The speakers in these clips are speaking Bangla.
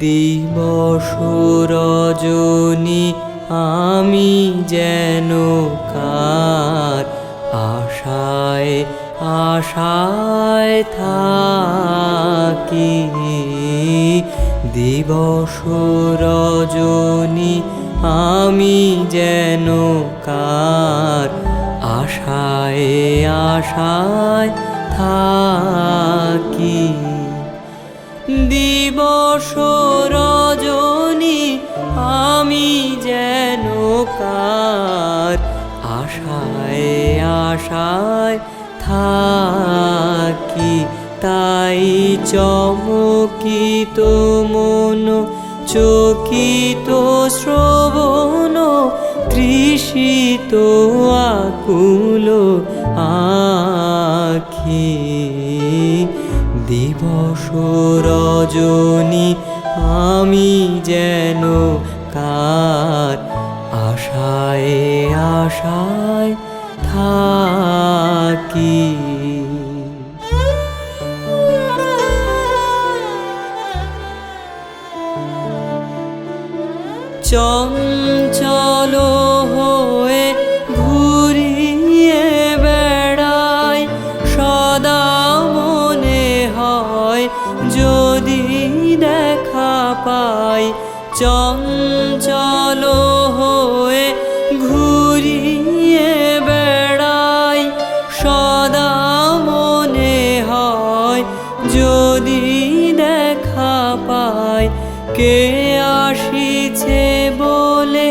দিবস রজনী আমি যেন কার আশায় আশায় থাকি। দিবস রজনী আমি যেন কার আশায় আশায় থাকি। দিবস রজনী আমি যেন কার আশায় আশায় থাকি। তাই চমকিত মন চকিত শ্রবণ তৃষিত আকুল আখি। দিবস রজনী আমি যেন কার আশায় আশায় থাকি। চঞ্চল হয়ে ঘুরিয়ে বেড়াই সদা মনে হয় যদি দেখা পাই। চঞ্চল হয়ে ঘুরিয়ে বেড়াই সদা মনে হয় যদি দেখা পাই। কে আসিছে বলে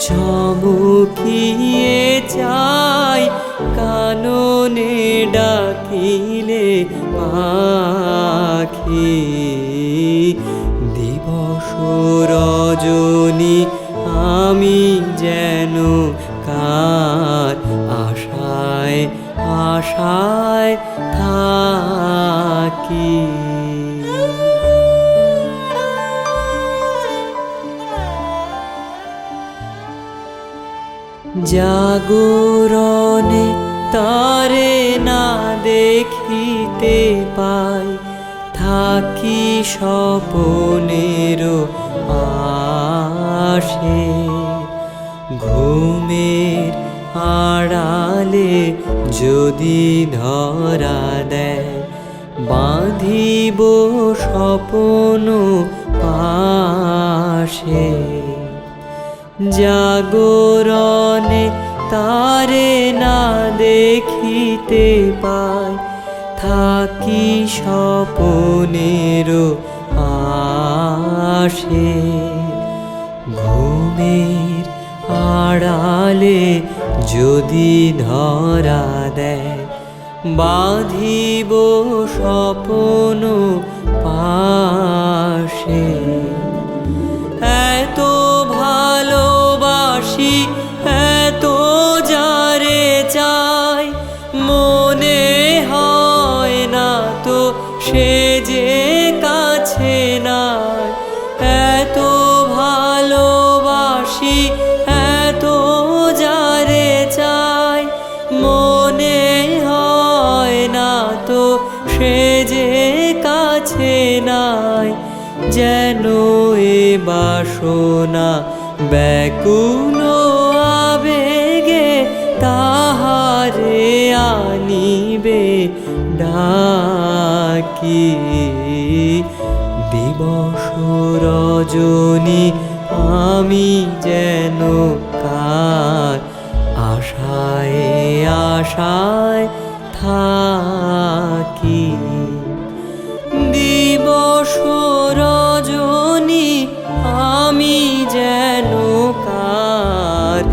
চমকিয়ে চাই কাননে ডাকিলে পাখি। দিবস রজনী আমি যেন কার আশায় আশায় থাকি। জাগরণে তারে না দেখিতে পাই থাকি স্বপনের আশে। ঘুমের আড়ালে যদি ধরা দেয় বাঁধিব স্বপন পাশে। জাগরণে তারে না দেখিতে পাই থাকি স্বপনের আশে। ঘুমের আড়ালে যদি ধরা দেয় বাঁধিব স্বপন পাশে। এত ভালোবাসি এত যারে চাই মনে হয় না তো সে যে কাছে নাই। এত ভালোবাসি এত যারে চাই মনে হয় না তো সে যে কাছে নাই। যেন এ বাসনা ব্যাকুল আবেগে তাহারে আনিবে ডাকি। দিবস রজনী আমি যেন কার আশায় আশায় থাকি। দিবস রজনী আমি যেন কার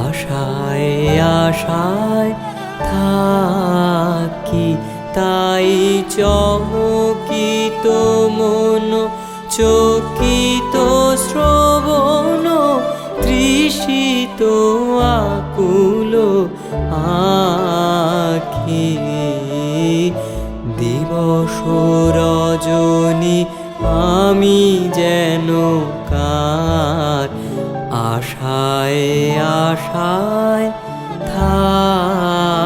আশায় আশায় থাকি। তাই চমকিত মন চকিত শ্রবণ তৃষিত আকুল আখি। দিবস রজনী আমি যেন কার আশায় আশায় থাকি।